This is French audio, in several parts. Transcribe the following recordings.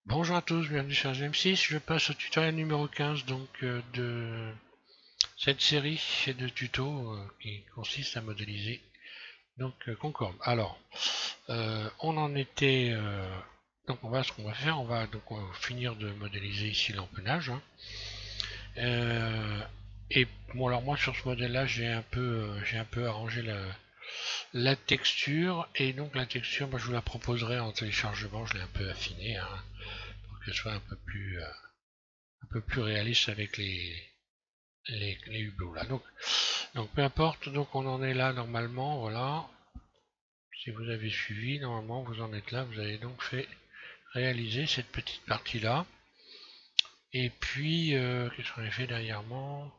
Bonjour à tous, bienvenue sur GM6. Je passe au tutoriel numéro 15 de cette série de tutos qui consiste à modéliser Concorde. Alors, on en était donc ce qu'on va faire, on va finir de modéliser ici l'empennage. Euh, et bon alors moi sur ce modèle-là j'ai un peu arrangé la texture et donc la texture je vous la proposerai en téléchargement, je l'ai un peu affinée pour que ce soit un peu plus réaliste avec les hublots là. Donc peu importe, donc on en est là normalement, voilà. Si vous avez suivi, normalement vous en êtes là, vous avez donc fait réaliser cette petite partie là. Et puis qu'est-ce qu'on a fait dernièrement?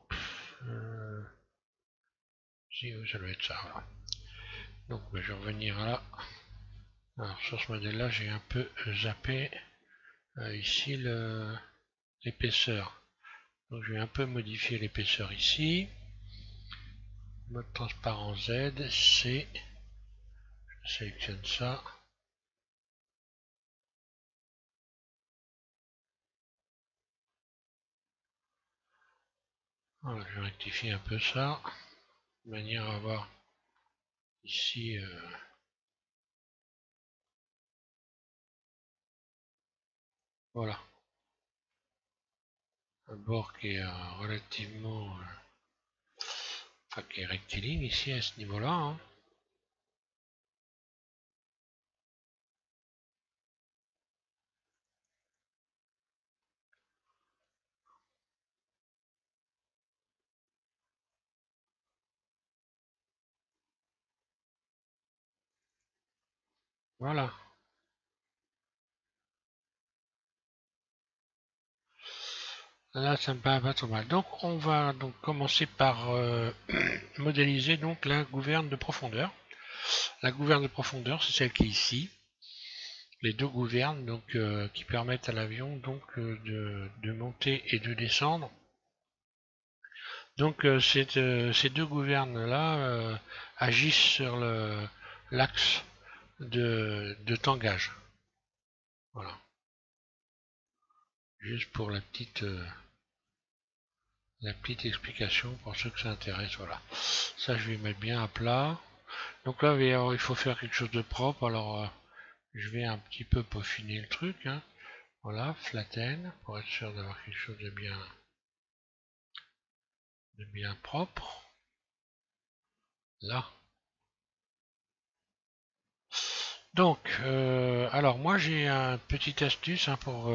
euh, Si ça doit être ça, voilà. Donc je vais revenir là. Alors sur ce modèle là j'ai un peu zappé ici l'épaisseur. Donc je vais un peu modifier l'épaisseur ici. Mode transparent Z, C, je sélectionne ça. Voilà, je vais rectifier un peu ça, de manière à avoir ici, voilà, un bord qui est relativement, enfin qui est rectiligne ici à ce niveau-là, hein. Voilà. Là, ça me paraît pas trop mal. Donc, on va donc commencer par modéliser donc la gouverne de profondeur. La gouverne de profondeur, c'est celle qui est ici. Les deux gouvernes qui permettent à l'avion de monter et de descendre. Donc ces deux gouvernes-là agissent sur l'axe de tangage. Voilà. Juste pour la petite explication pour ceux que ça intéresse. Voilà. Ça, je vais mettre bien à plat. Donc là, il faut faire quelque chose de propre. Alors, je vais un petit peu peaufiner le truc, hein. Voilà, flatten pour être sûr d'avoir quelque chose de bien propre. Là. Donc, alors moi j'ai une petite astuce hein, pour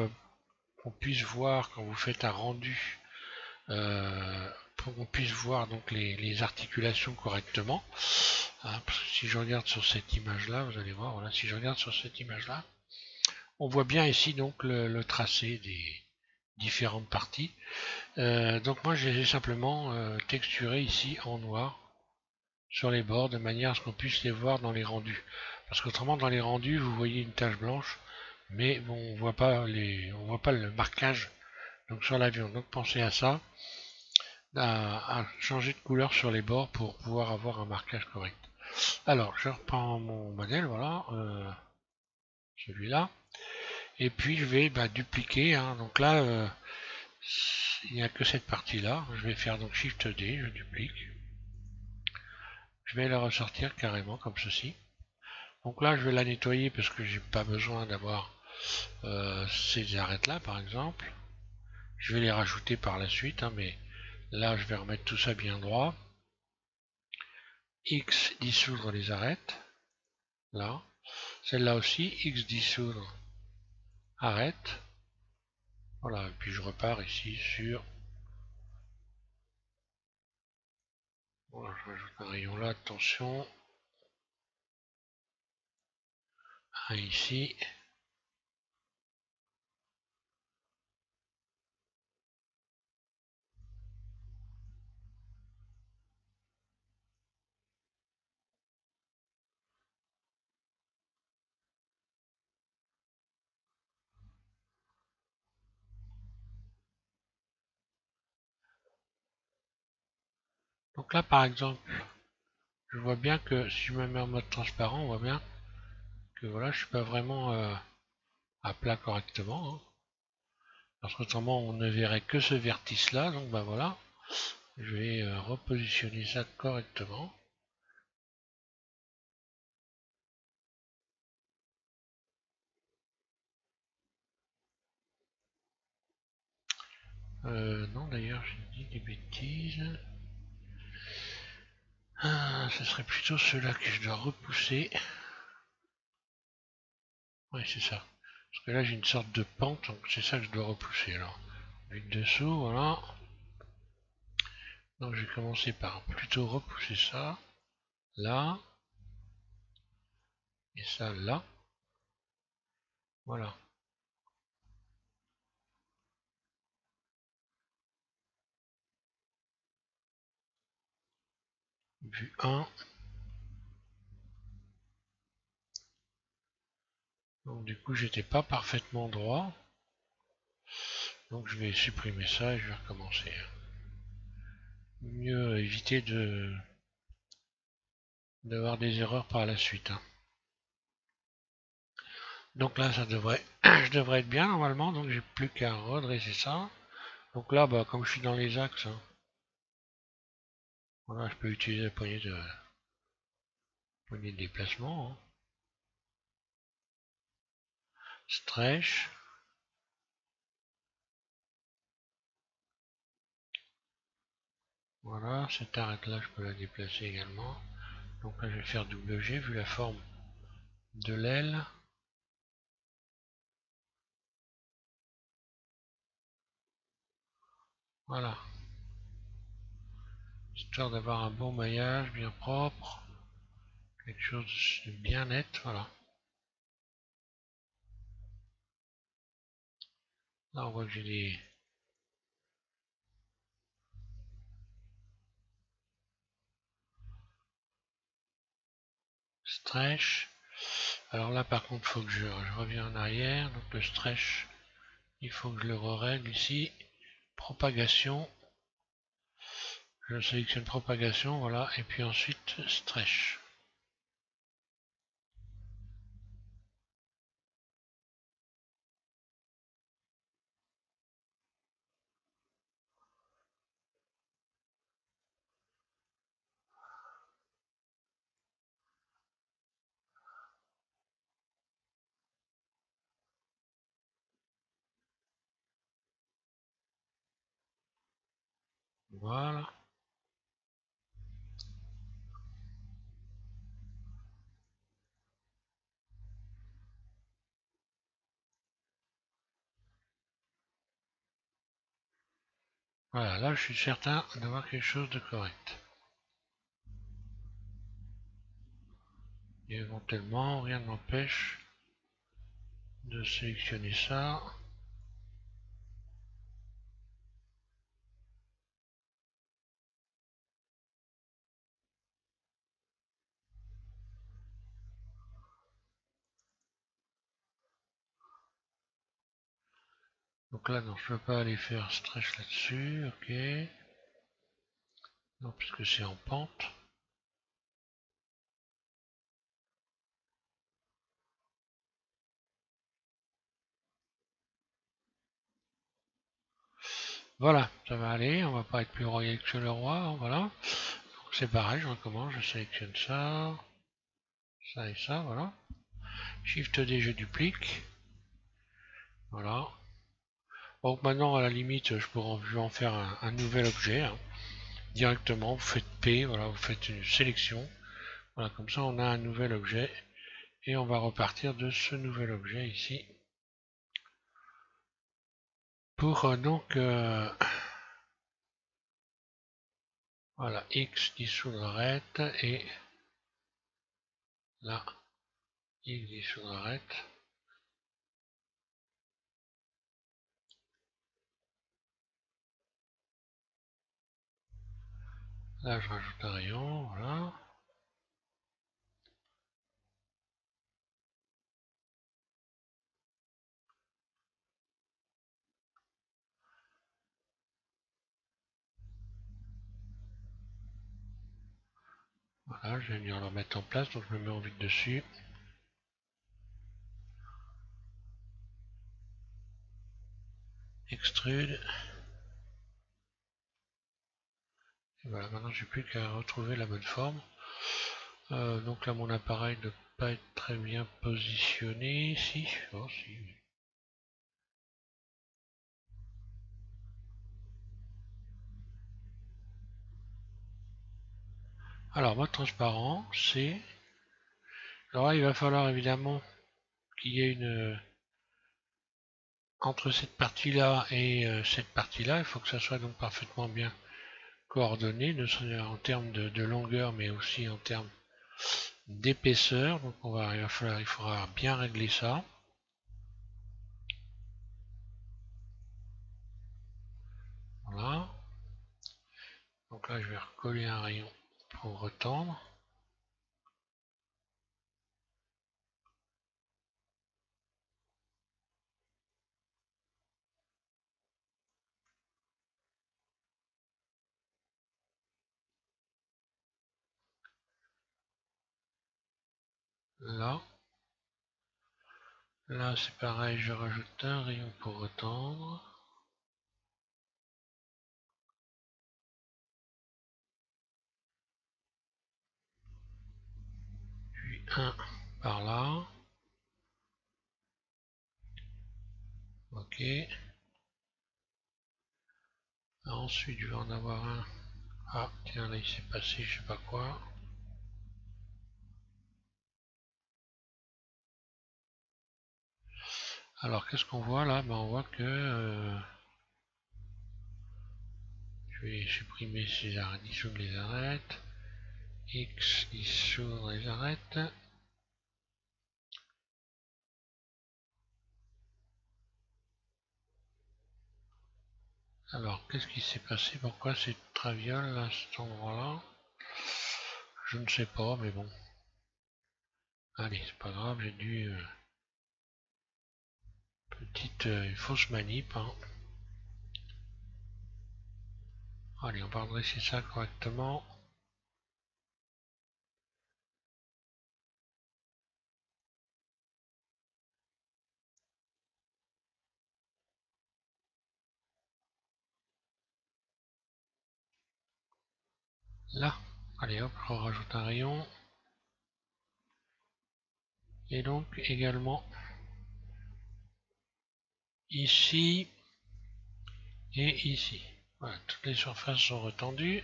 qu'on puisse voir quand vous faites un rendu, pour qu'on puisse voir donc les articulations correctement. Hein, parce que si je regarde sur cette image-là, vous allez voir, voilà, si je regarde sur cette image-là, on voit bien ici donc le tracé des différentes parties. Donc moi j'ai simplement texturé ici en noir sur les bords de manière à ce qu'on puisse les voir dans les rendus. Parce qu'autrement dans les rendus vous voyez une tache blanche, mais bon, on voit pas le marquage donc sur l'avion. Donc pensez à ça, à changer de couleur sur les bords pour pouvoir avoir un marquage correct. Alors je reprends mon modèle, voilà, celui-là, et puis je vais dupliquer. Hein, donc là, il n'y a que cette partie-là. Je vais faire donc Shift D, je duplique. Je vais la ressortir carrément comme ceci. Donc là, je vais la nettoyer parce que j'ai pas besoin d'avoir ces arêtes-là, par exemple. Je vais les rajouter par la suite, hein, mais là, je vais remettre tout ça bien droit. X dissoudre les arêtes. Là. Celle-là aussi, X dissoudre arrête. Voilà, et puis je repars ici sur... Voilà, je rajoute un rayon là, attention. Un ici. Donc là, par exemple, je vois bien que si je me mets en mode transparent, on voit bien que voilà, je suis pas vraiment à plat correctement, hein. Parce qu'autrement on ne verrait que ce vertice là, donc bah voilà. Je vais repositionner ça correctement. Non d'ailleurs j'ai dit des bêtises. Ah, ce serait plutôt ceux-là que je dois repousser. Ouais, c'est ça. Parce que là j'ai une sorte de pente, donc c'est ça que je dois repousser alors. Vue de dessous, voilà. Donc je vais commencer par plutôt repousser ça. Là. Et ça là. Voilà. Vue 1. Donc du coup j'étais pas parfaitement droit. Donc je vais supprimer ça et je vais recommencer. Mieux éviter d'avoir des erreurs par la suite, hein. Donc là ça devrait je devrais être bien normalement, donc j'ai plus qu'à redresser ça. Donc là bah comme je suis dans les axes, hein, voilà, je peux utiliser la poignée de déplacement, hein. Stretch. Voilà, cette arête là je peux la déplacer également. Donc là je vais faire double G vu la forme de l'aile. Voilà. Histoire d'avoir un bon maillage bien propre. Quelque chose de bien net, voilà. Là on voit que j'ai des stretch. Alors là par contre il faut que je reviens en arrière. Donc le stretch, il faut que je le règle ici. Propagation. Je sélectionne propagation, voilà. Et puis ensuite stretch. Voilà. Voilà, là je suis certain d'avoir quelque chose de correct. Et éventuellement, rien ne m'empêche de sélectionner ça. Donc là, non, je ne peux pas aller faire stretch là-dessus, ok. Non, puisque c'est en pente. Voilà, ça va aller, on va pas être plus royal que le roi, hein, voilà. C'est pareil, je recommence, je sélectionne ça et ça, voilà. Shift D, je duplique. Voilà. Donc maintenant, à la limite, je vais en faire un nouvel objet, hein. Directement, vous faites P, voilà, vous faites une sélection. Voilà, comme ça on a un nouvel objet. Et on va repartir de ce nouvel objet ici. Pour voilà, X dissoudre arrête et là, X dissoudre arrête. Là, je rajoute un rayon, voilà. Voilà, je vais venir le remettre en place, donc je me mets en vue dessus. extrude. Et voilà, maintenant j'ai plus qu'à retrouver la bonne forme. Donc là mon appareil ne doit pas être très bien positionné. Si, oh, si. Alors mode transparent, c'est... Alors là il va falloir évidemment qu'il y ait une... Entre cette partie-là et cette partie-là, il faut que ça soit donc parfaitement bien coordonné, en termes de longueur, mais aussi en termes d'épaisseur. Donc il faudra bien régler ça. Voilà. Donc là, je vais recoller un rayon pour retendre. Là. Là, c'est pareil, je rajoute un rayon pour retendre. Puis un par là. Ok. Ensuite, je vais en avoir un. Ah, tiens, là, il s'est passé, je sais pas quoi. Alors, qu'est-ce qu'on voit là? Ben, on voit que je vais supprimer ces arêtes, dissoudre les arêtes. X, dissoudre les arêtes. Alors, qu'est-ce qui s'est passé? Pourquoi c'est traviole à cet endroit-là? Je ne sais pas, mais bon. Allez, c'est pas grave, j'ai dû... petite fausse manip. Hein. Allez, on va redresser ça correctement. Là. Allez hop, on rajoute un rayon. Et donc également ici et ici. Voilà, toutes les surfaces sont retendues.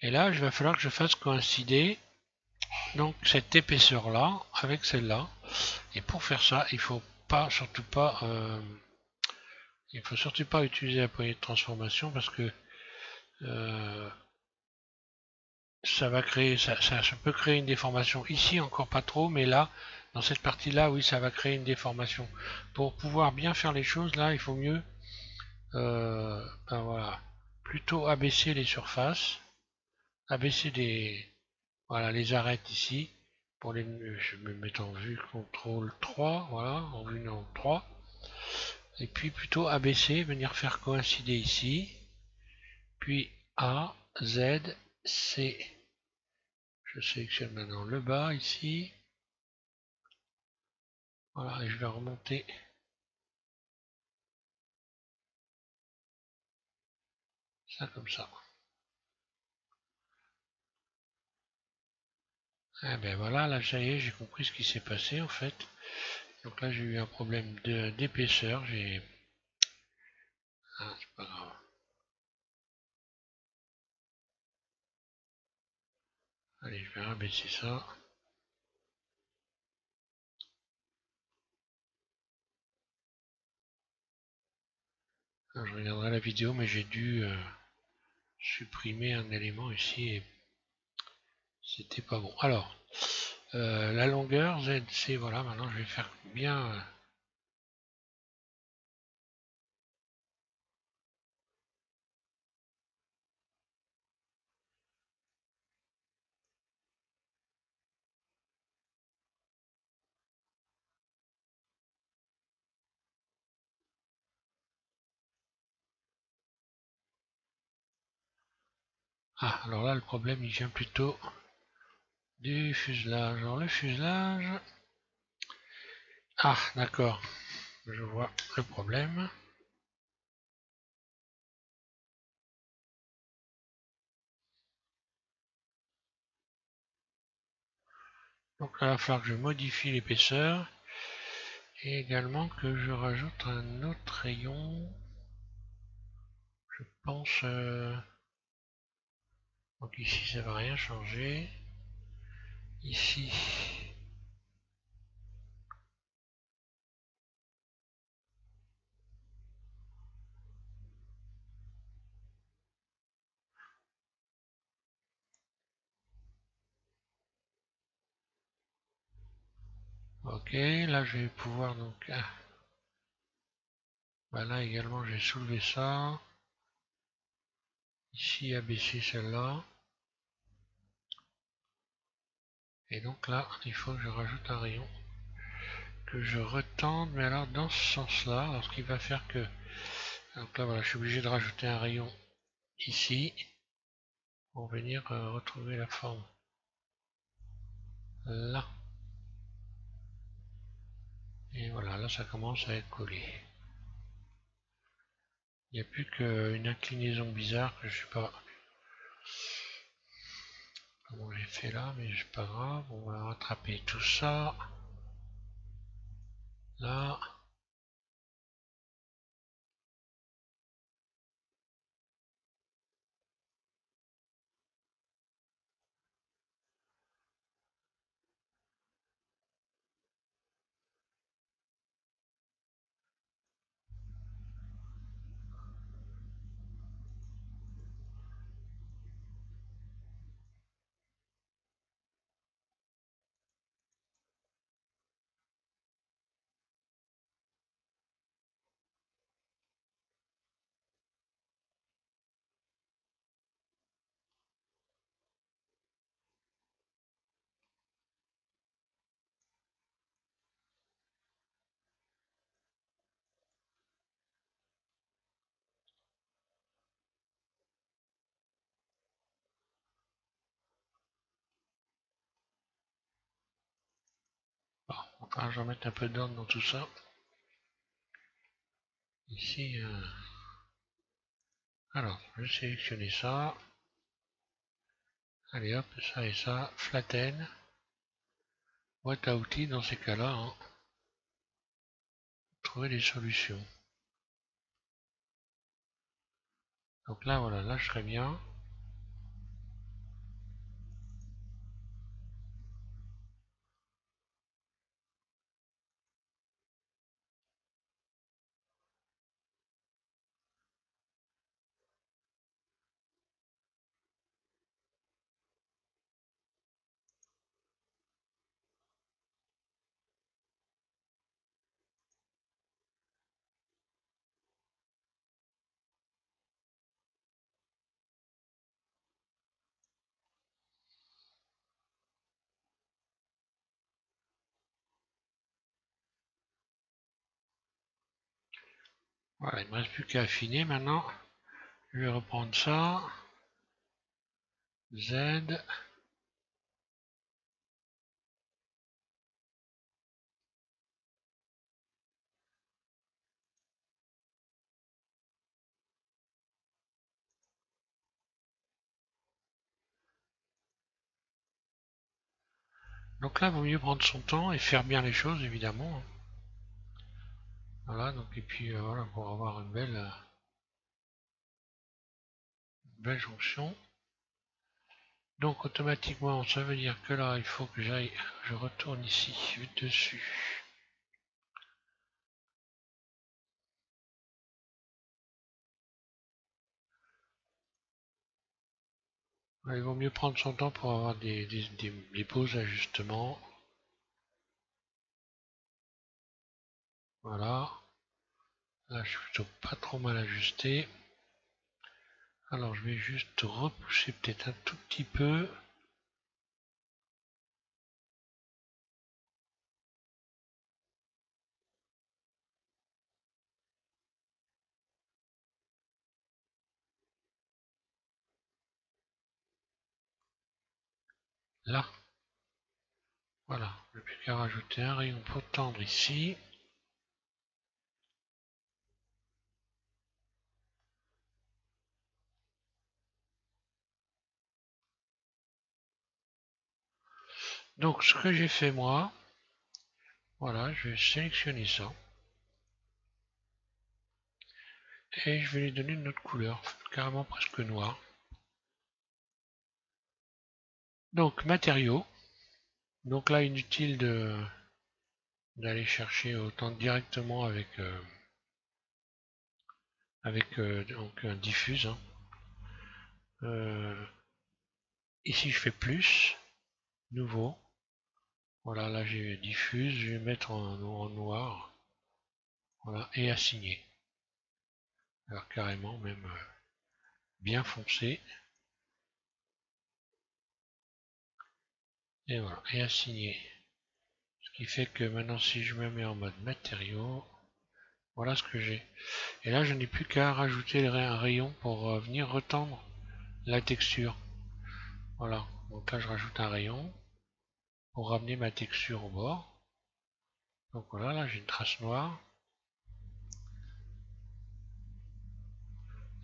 Et là, il va falloir que je fasse coïncider donc cette épaisseur là avec celle-là. Et pour faire ça, il faut pas, surtout pas, il faut surtout pas utiliser la poignée de transformation parce que ça va créer, ça peut créer une déformation. Ici, encore pas trop, mais là, dans cette partie-là, oui, ça va créer une déformation. Pour pouvoir bien faire les choses, là, il faut mieux, ben voilà, plutôt abaisser les surfaces, abaisser voilà, les arêtes ici, pour les, je vais me mettre en vue CTRL 3, voilà, en vue non 3, et puis plutôt abaisser, venir faire coïncider ici, puis A, Z, C. Je sélectionne maintenant le bas ici. Voilà, et je vais remonter ça comme ça. Et ben voilà, là ça y est, j'ai compris ce qui s'est passé en fait. Donc là j'ai eu un problème d'épaisseur, j'ai... Ah, c'est pas grave. Allez, je vais rabaisser ça. Alors, je regarderai la vidéo, mais j'ai dû supprimer un élément ici et c'était pas bon. Alors, la longueur ZC, voilà, maintenant je vais faire bien... Ah, alors là le problème il vient plutôt du fuselage. Alors le fuselage... Ah, d'accord. je vois le problème. Donc là, il va falloir que je modifie l'épaisseur et également que je rajoute un autre rayon. Je pense... donc ici, ça va rien changer. Ici... Ok, là je vais pouvoir donc... bah là également j'ai soulevé ça. Ici abaisser celle-là. Et donc là, il faut que je rajoute un rayon. Que je retende, mais alors dans ce sens-là. Alors ce qui va faire que... Donc là voilà, je suis obligé de rajouter un rayon ici. Pour venir retrouver la forme. Là. Et voilà, là ça commence à être collé. Il n'y a plus qu'une inclinaison bizarre que je sais pas comment j'ai fait là, mais c'est pas grave. On va rattraper tout ça. Là. Bon, enfin, je vais mettre un peu d'ordre dans tout ça. Ici, alors, je vais sélectionner ça. Allez hop, ça et ça, flatten. Boîte à outils dans ces cas-là, hein. Trouver des solutions. Donc là, voilà, là je serais bien. Voilà, il ne me reste plus qu'à affiner maintenant. Je vais reprendre ça. Z. Donc là, il vaut mieux prendre son temps et faire bien les choses, évidemment. Voilà, donc et puis voilà, pour avoir une belle jonction. Donc automatiquement, ça veut dire que là, il faut que je retourne ici, dessus. Il vaut mieux prendre son temps pour avoir des beaux ajustements. Voilà. Là, je suis plutôt pas trop mal ajusté. Alors, je vais juste repousser peut-être un tout petit peu. Là. Voilà. Je n'ai plus qu'à rajouter un rayon pour tendre ici. Donc ce que j'ai fait moi, voilà, je vais sélectionner ça. Et je vais lui donner une autre couleur, carrément presque noire. Donc matériaux. Donc là inutile d'aller chercher autant directement avec donc un diffuse. Hein. Ici je fais plus, nouveau. Voilà, là j'ai diffuse, je vais mettre en noir. Voilà, et assigner. Alors carrément même bien foncé. Et voilà, et assigner. Ce qui fait que maintenant si je me mets en mode matériaux, voilà ce que j'ai. Et là je n'ai plus qu'à rajouter un rayon pour venir retendre la texture. Voilà, donc là je rajoute un rayon pour ramener ma texture au bord. Donc voilà, là j'ai une trace noire.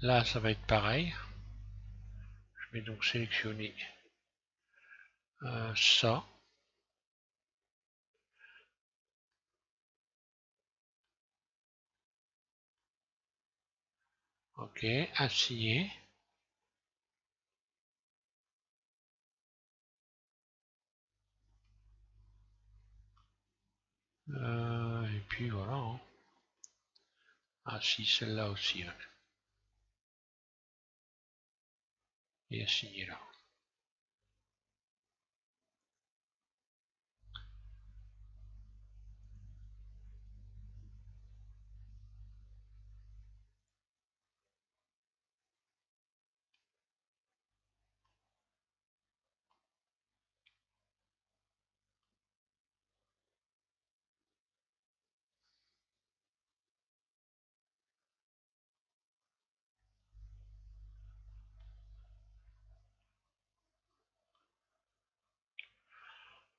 Là ça va être pareil. Je vais donc sélectionner ça. Ok, assigner. Et puis voilà. Hein. Ah si, celle-là aussi. Ouais. Et assigner là.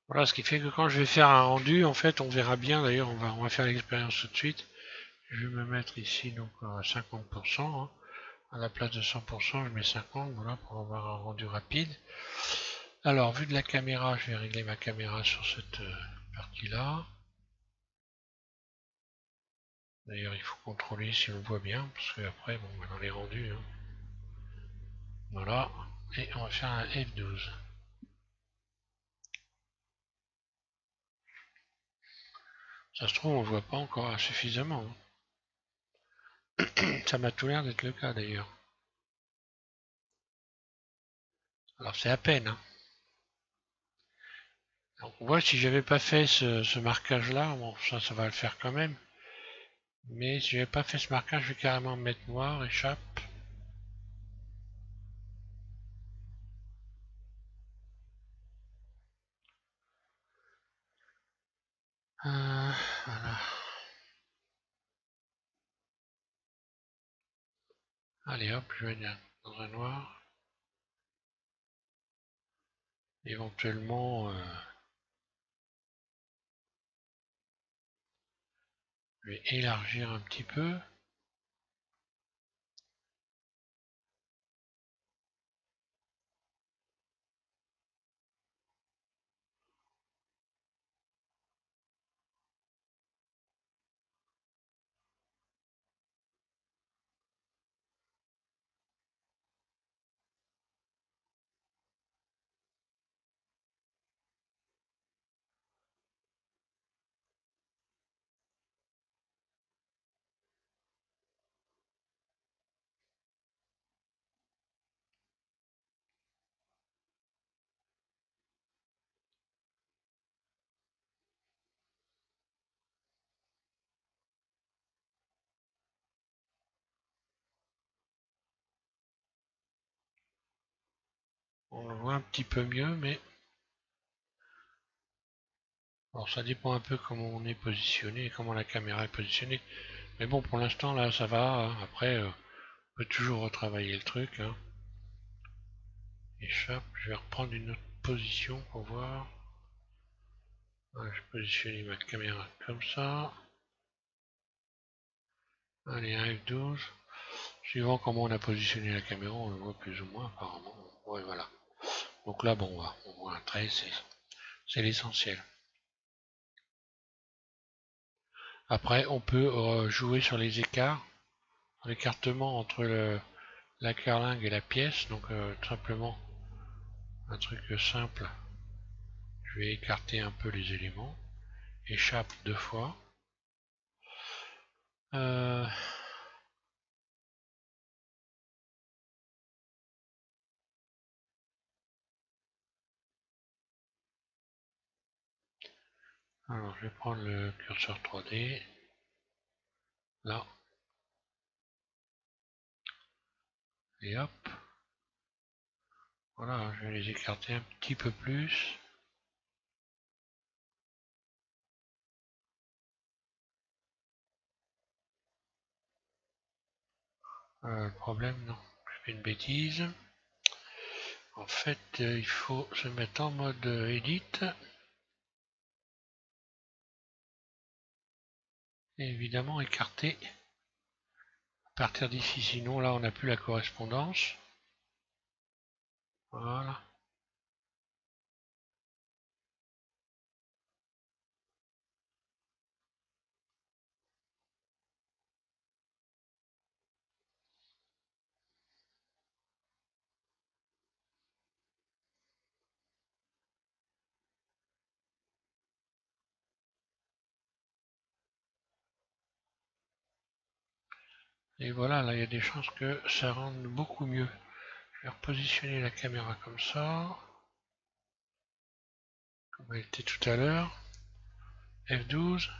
Voilà, ce qui fait que quand je vais faire un rendu, en fait, on verra bien, d'ailleurs, on va faire l'expérience tout de suite. Je vais me mettre ici donc à 50%. Hein. À la place de 100%, je mets 50, voilà, pour avoir un rendu rapide. Alors, vu de la caméra, je vais régler ma caméra sur cette partie-là. D'ailleurs, il faut contrôler si on voit bien, parce que après, bon, on les rendus. Hein. Voilà, et on va faire un F12. Ça se trouve, on voit pas encore suffisamment. Hein. Ça m'a tout l'air d'être le cas d'ailleurs. Alors c'est à peine. Hein. Donc, on voit si j'avais pas fait ce marquage-là, bon, ça va le faire quand même. Mais si j'avais pas fait ce marquage, je vais carrément mettre noir, échappe. Voilà. Allez hop, je vais mettre dans un noir. Éventuellement, je vais élargir un petit peu. On le voit un petit peu mieux, mais alors ça dépend un peu comment on est positionné, comment la caméra est positionnée. Mais bon, pour l'instant là, ça va. Hein. Après, on peut toujours retravailler le truc. Hein. Échappe. Je vais reprendre une autre position pour voir. Voilà, je positionne ma caméra comme ça. Allez, un F12. Suivant comment on a positionné la caméra, on le voit plus ou moins apparemment. Ouais, voilà. Donc là, bon, on voit un trait, C'est l'essentiel. Après, on peut jouer sur les écarts, l'écartement entre la carlingue et la pièce. Donc tout simplement, un truc simple, je vais écarter un peu les éléments. Échappe 2 fois. Alors, je vais prendre le curseur 3D. Là. Et hop. Voilà, je vais les écarter un petit peu plus. Le problème, non, je fais une bêtise. En fait, il faut se mettre en mode edit. Et évidemment écarter à partir d'ici, sinon là on n'a plus la correspondance. Voilà. Et voilà, là il y a des chances que ça rende beaucoup mieux. Je vais repositionner la caméra comme ça, comme elle était tout à l'heure. F12.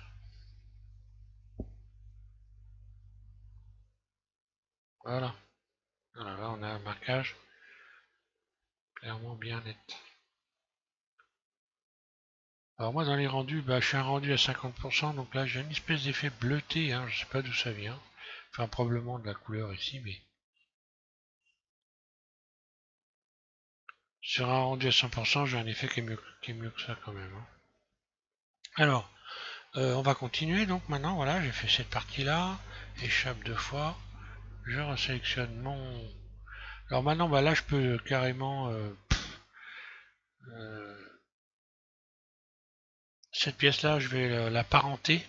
Voilà. Voilà, là on a un marquage clairement bien net. Alors moi dans les rendus, je suis un rendu à 50%, donc là j'ai une espèce d'effet bleuté, hein, je sais pas d'où ça vient. Enfin probablement de la couleur ici, mais sur un rendu à 100%, j'ai un effet qui est mieux que ça quand même, hein. Alors, on va continuer donc maintenant, voilà, j'ai fait cette partie-là, échappe 2 fois, je resélectionne mon... Alors maintenant, là je peux carrément... cette pièce-là, je vais la parenter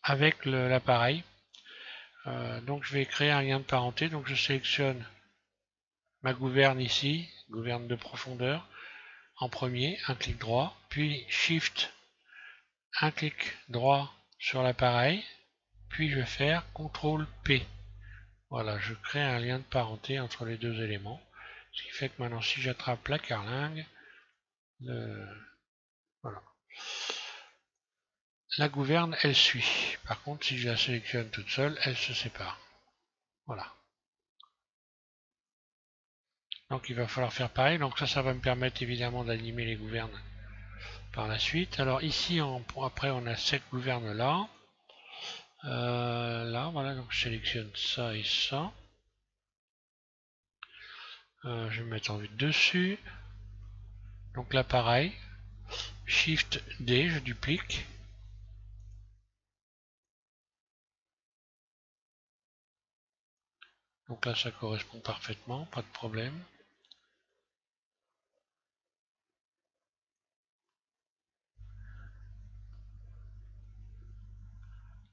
avec l'appareil. Donc je vais créer un lien de parenté, donc je sélectionne ma gouverne ici, gouverne de profondeur, en premier, un clic droit, puis Shift, un clic droit sur l'appareil, puis je vais faire CTRL P. Voilà, je crée un lien de parenté entre les deux éléments, ce qui fait que maintenant si j'attrape la carlingue, voilà. La gouverne, elle suit. Par contre, si je la sélectionne toute seule, elle se sépare. Voilà. Donc il va falloir faire pareil. Donc ça va me permettre évidemment d'animer les gouvernes par la suite. Alors ici, après, on a cette gouverne là. Là, voilà, donc je sélectionne ça et ça. Je vais me mettre en vue dessus. Donc là, pareil. Shift D, je duplique. Donc là, ça correspond parfaitement, pas de problème.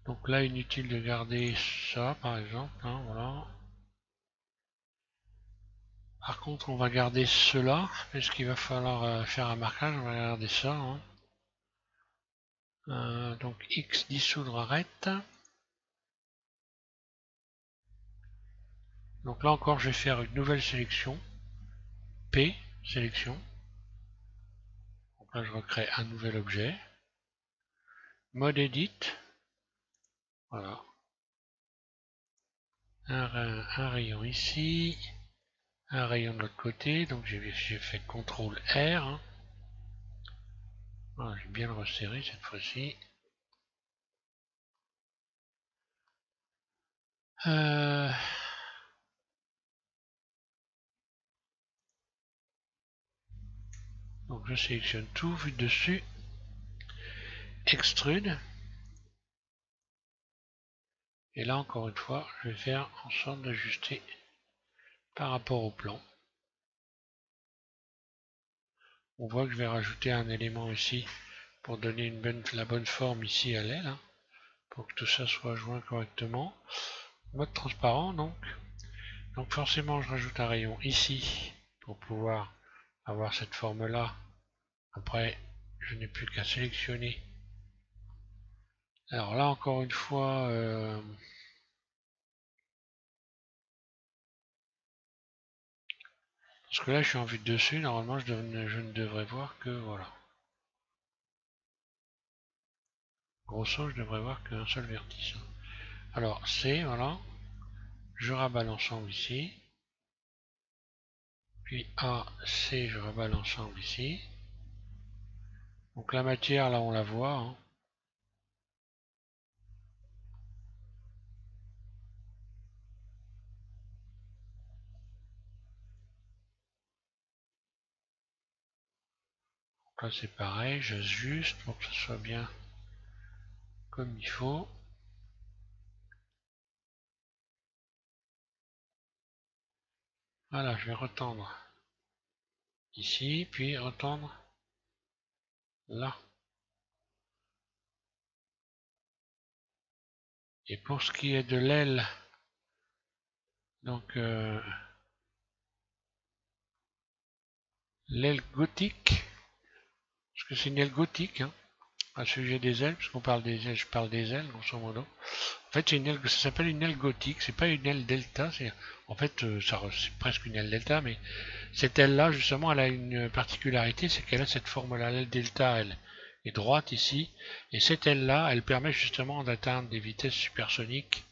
Donc là, inutile de garder ça, par exemple, hein, voilà. Par contre, on va garder cela, parce qu'il va falloir faire un marquage, on va garder ça, hein. Donc X dissoudre arrête. Donc là encore, je vais faire une nouvelle sélection. P, sélection. Donc là, je recrée un nouvel objet. Mode edit. Voilà. Un rayon ici. Un rayon de l'autre côté. Donc j'ai fait CTRL R, hein. Voilà, j'ai bien le resserré cette fois-ci. Donc je sélectionne tout, vue dessus, extrude. Et là encore une fois, je vais faire en sorte d'ajuster par rapport au plan. On voit que je vais rajouter un élément ici pour donner la bonne forme ici à l'aile, hein, pour que tout ça soit joint correctement. Mode transparent donc. Donc forcément je rajoute un rayon ici pour pouvoir avoir cette forme là. Après je n'ai plus qu'à sélectionner. Alors là encore une fois, parce que là je suis en vue de dessus, normalement je ne devrais voir que voilà. Grosso je devrais voir qu'un seul vertice. Alors C, voilà, je rabats l'ensemble ici. Puis A, C, je rabats l'ensemble ici. Donc la matière là on la voit, hein. Là c'est pareil, j'ajuste pour que ce soit bien comme il faut. Voilà, je vais retendre ici, puis retendre là. Et pour ce qui est de l'aile, donc l'aile gothique, parce que c'est une aile gothique, hein, à sujet des ailes, puisqu'on parle des ailes, je parle des ailes, grosso modo. En fait, c'est une aile, ça s'appelle une aile gothique, c'est pas une aile delta, en fait, c'est presque une aile delta, mais cette aile-là, justement, elle a une particularité, c'est qu'elle a cette forme-là. L'aile delta, elle est droite ici, et cette aile-là, elle permet justement d'atteindre des vitesses supersoniques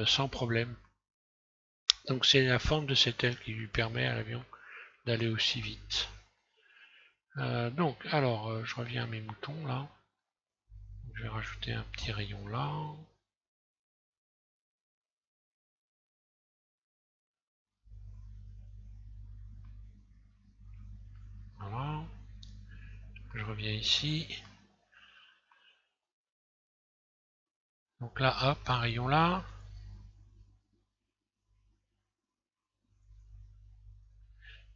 sans problème. Donc c'est la forme de cette aile qui lui permet à l'avion d'aller aussi vite. Alors, je reviens à mes moutons là. Je vais rajouter un petit rayon là. Voilà. Je reviens ici. Donc là, hop, un rayon là.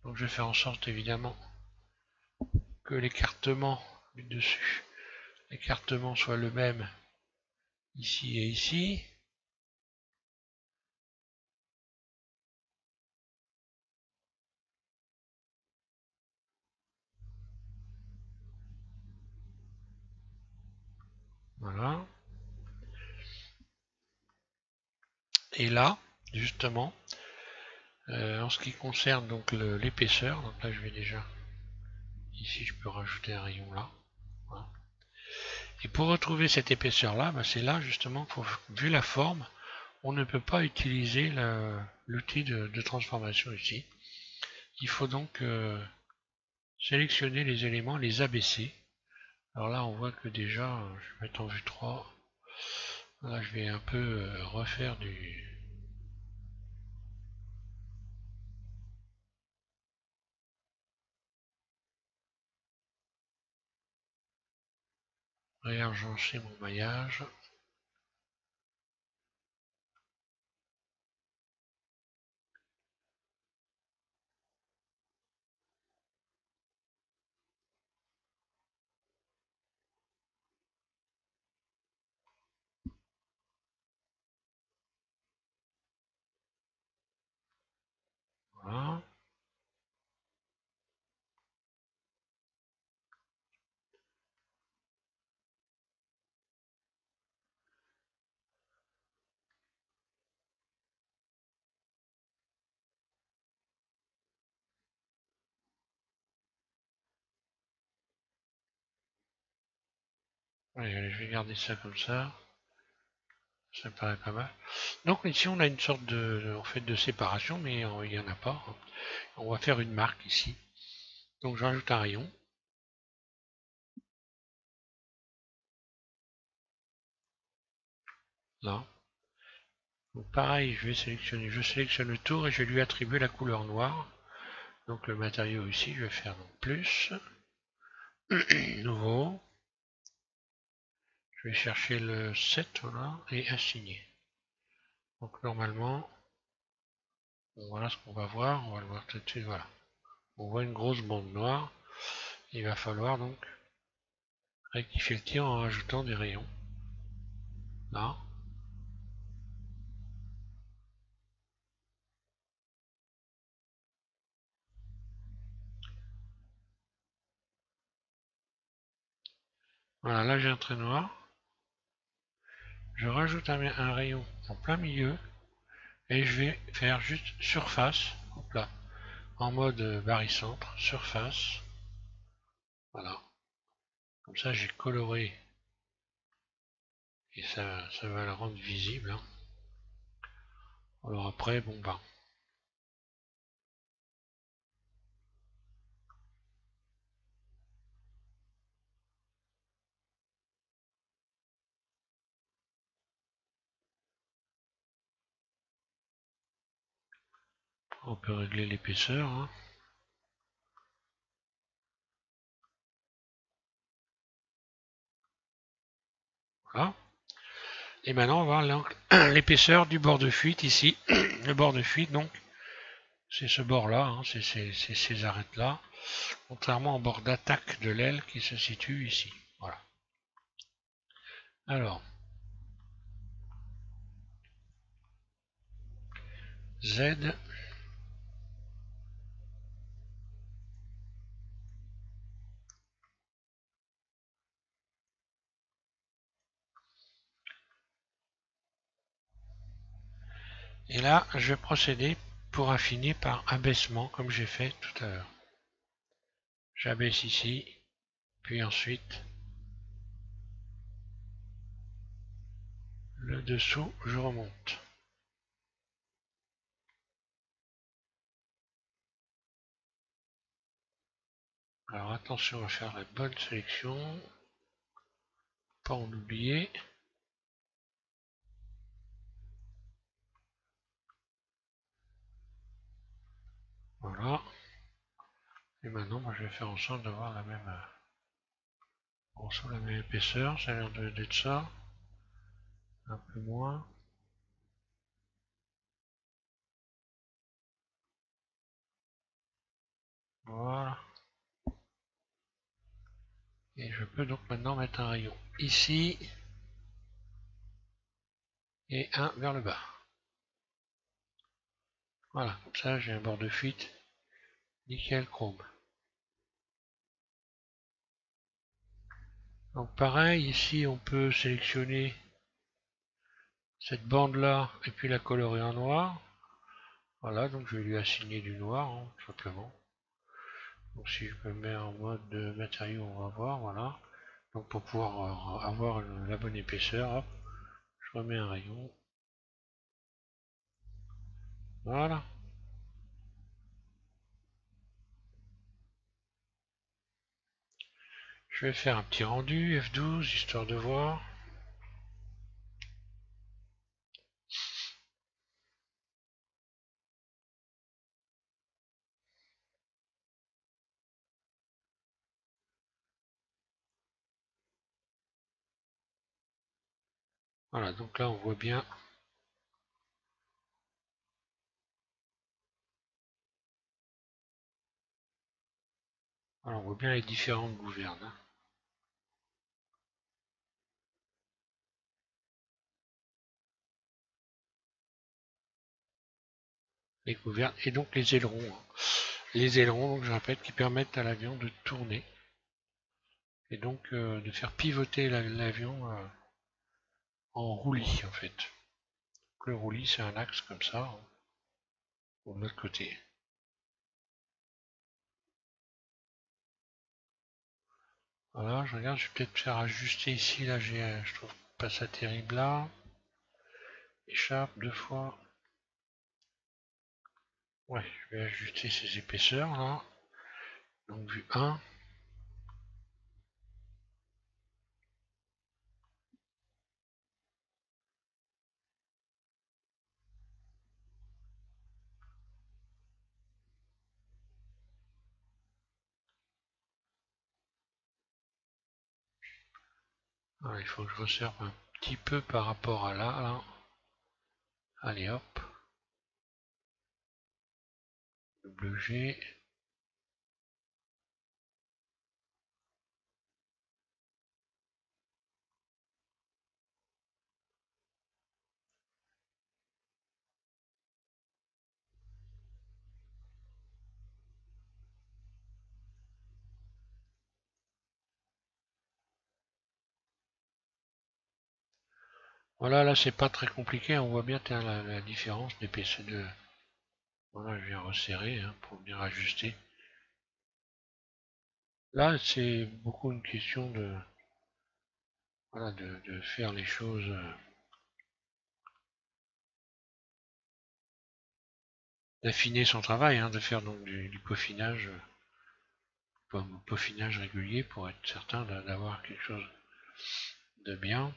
Donc je vais faire en sorte évidemment que l'écartement du dessus, l'écartement soit le même ici et ici. Voilà. Et là, justement, en ce qui concerne donc l'épaisseur, donc là je vais déjà, ici je peux rajouter un rayon là. Voilà. Et pour retrouver cette épaisseur là, c'est là justement, vu la forme, on ne peut pas utiliser l'outil de transformation ici. Il faut donc sélectionner les éléments, les abaisser. Alors là on voit que déjà, je vais mettre en vue 3. Là je vais un peu refaire du... réagencer mon maillage. Voilà. Allez, je vais garder ça comme ça. Ça me paraît pas mal. Donc ici on a une sorte en fait, de séparation, mais il n'y en a pas, hein. On va faire une marque ici. Donc je rajoute un rayon. Là. Donc pareil, je sélectionne le tour et je vais lui attribuer la couleur noire. Donc le matériau ici, je vais faire donc plus. Nouveau. Je vais chercher le 7 voilà, et assigner. Donc normalement, voilà ce qu'on va voir. On va le voir tout de suite. Voilà. On voit une grosse bande noire. Il va falloir donc rectifier le tir en rajoutant des rayons. Là. Voilà, là j'ai un trait noir. Je rajoute un rayon en plein milieu et je vais faire juste surface. Hop là. En mode barycentre, surface. Voilà. Comme ça j'ai coloré et ça va le rendre visible. Hein. Alors après, bon bah. On peut régler l'épaisseur. Hein. Voilà. Et maintenant, on va voir l'épaisseur du bord de fuite ici. Le bord de fuite, donc, c'est ce bord-là, hein, c'est ces arêtes-là. Contrairement au bord d'attaque de l'aile qui se situe ici. Voilà. Alors, Z. Et là, je vais procéder pour affiner par abaissement, comme j'ai fait tout à l'heure. J'abaisse ici, puis ensuite, le dessous, je remonte. Alors attention à faire la bonne sélection, pas en oublier. Voilà. Et maintenant, moi, je vais faire en sorte d'avoir la même, la même épaisseur, ça a l'air d'être ça. Un peu moins. Voilà. Et je peux donc maintenant mettre un rayon ici et un vers le bas. Voilà, comme ça j'ai un bord de fuite nickel chrome. Donc pareil, ici on peut sélectionner cette bande là et puis la colorer en noir. Voilà, donc je vais lui assigner du noir, hein, tout simplement. Donc si je me mets en mode de matériau, on va voir, voilà. Donc pour pouvoir avoir la bonne épaisseur, hop, je remets un rayon. Voilà. Je vais faire un petit rendu, F12, histoire de voir. Voilà, donc là on voit bien. Alors, on voit bien les différentes gouvernes. Hein. Les gouvernes et donc les ailerons. Hein. Les ailerons, donc je répète, qui permettent à l'avion de tourner et donc de faire pivoter l'avion en roulis en fait. Donc, le roulis c'est un axe comme ça, hein, de l'autre côté. Voilà, je regarde, je vais peut-être faire ajuster ici, là je trouve pas ça terrible là. Échappe deux fois. Ouais, je vais ajuster ces épaisseurs là. Donc vue 1. Alors, il faut que je resserve un petit peu par rapport à là. Allez hop. WG. Voilà, là c'est pas très compliqué, on voit bien la différence d'épaisseur de. Voilà, je viens resserrer hein, pour venir ajuster. Là, c'est beaucoup une question de, voilà, de faire les choses, d'affiner son travail, hein, de faire donc du peaufinage, peaufinage régulier pour être certain d'avoir quelque chose de bien.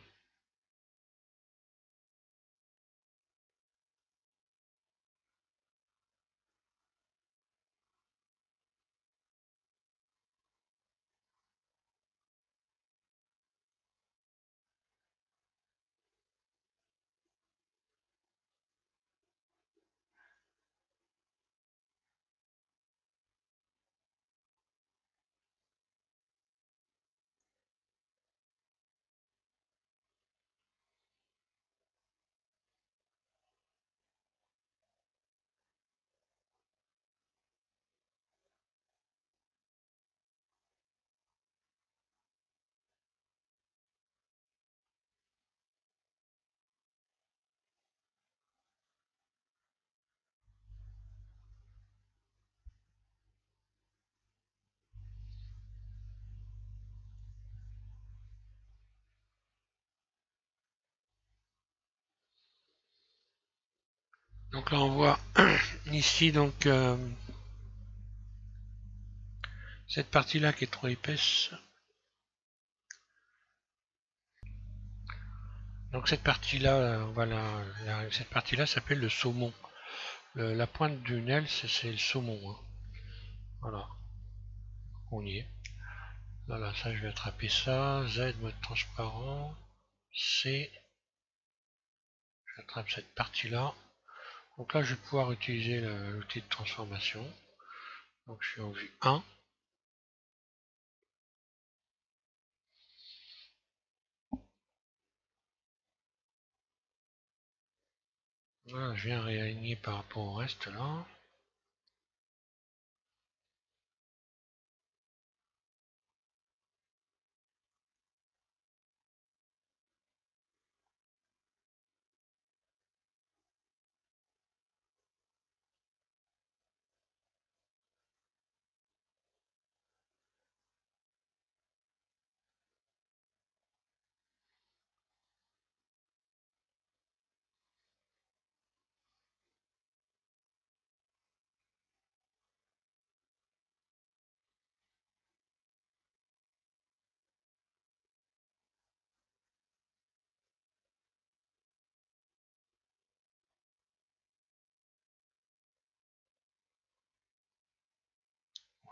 Donc là on voit ici donc cette partie-là qui est trop épaisse. Donc cette partie-là, voilà, cette partie-là s'appelle le saumon. La pointe d'une aile, c'est le saumon, hein. Voilà, on y est. Voilà, ça je vais attraper ça. Z, mode transparent. C, j'attrape cette partie-là. Donc là, je vais pouvoir utiliser l'outil de transformation. Donc je suis en vue 1. Voilà, je viens réaligner par rapport au reste là.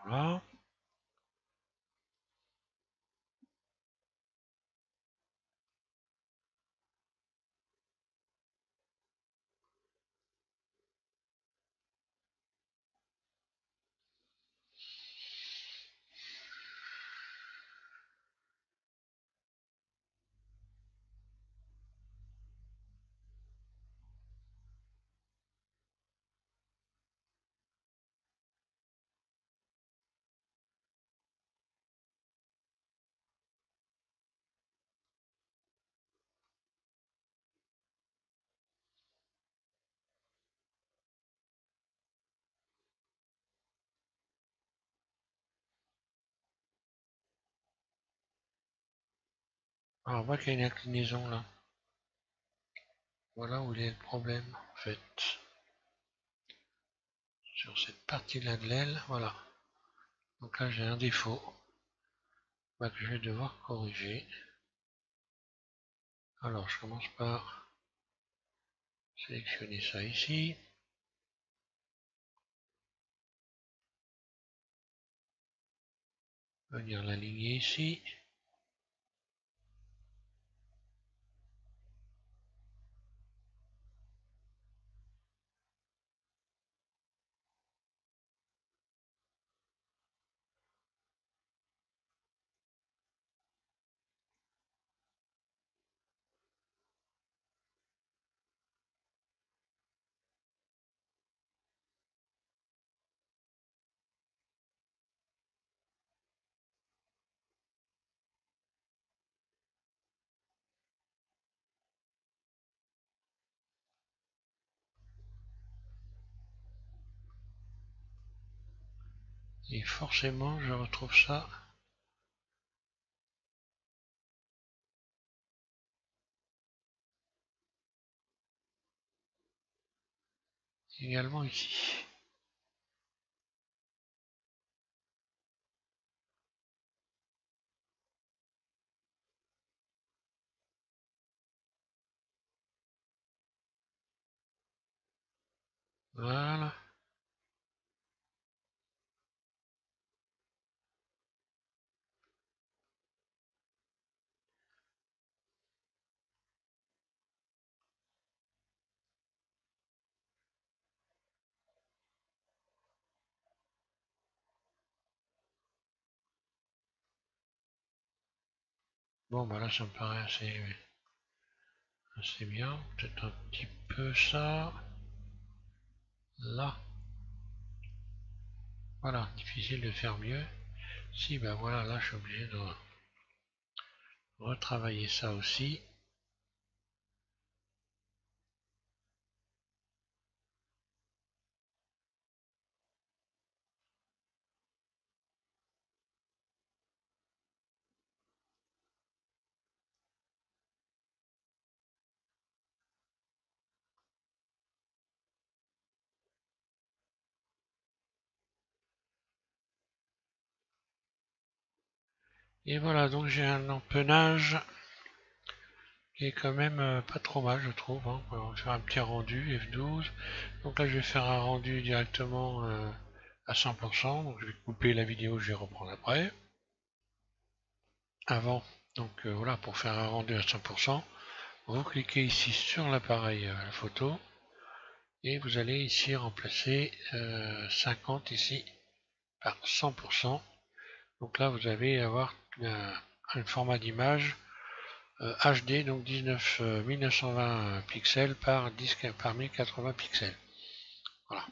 Voilà. Alors on voit qu'il y a une inclinaison là. Voilà où il est le problème en fait. Sur cette partie-là de l'aile, voilà. Donc là j'ai un défaut que je vais devoir corriger. Alors je commence par sélectionner ça ici. Venir l'aligner ici. Et forcément, je retrouve ça également ici. Voilà. Bon, bah là, ça me paraît assez bien. Peut-être un petit peu ça. Là. Voilà, difficile de faire mieux. Si, ben voilà, là, je suis obligé de retravailler ça aussi. Et voilà, donc j'ai un empennage qui est quand même pas trop mal, je trouve, hein. On va faire un petit rendu F12. Donc là, je vais faire un rendu directement à 100%. Donc je vais couper la vidéo, je vais reprendre après. Avant, donc voilà, pour faire un rendu à 100%, vous cliquez ici sur l'appareil photo et vous allez ici remplacer 50 ici par 100%. Donc là, vous allez avoir un format d'image HD, donc 1920 pixels par 10 par 1080 pixels. Voilà.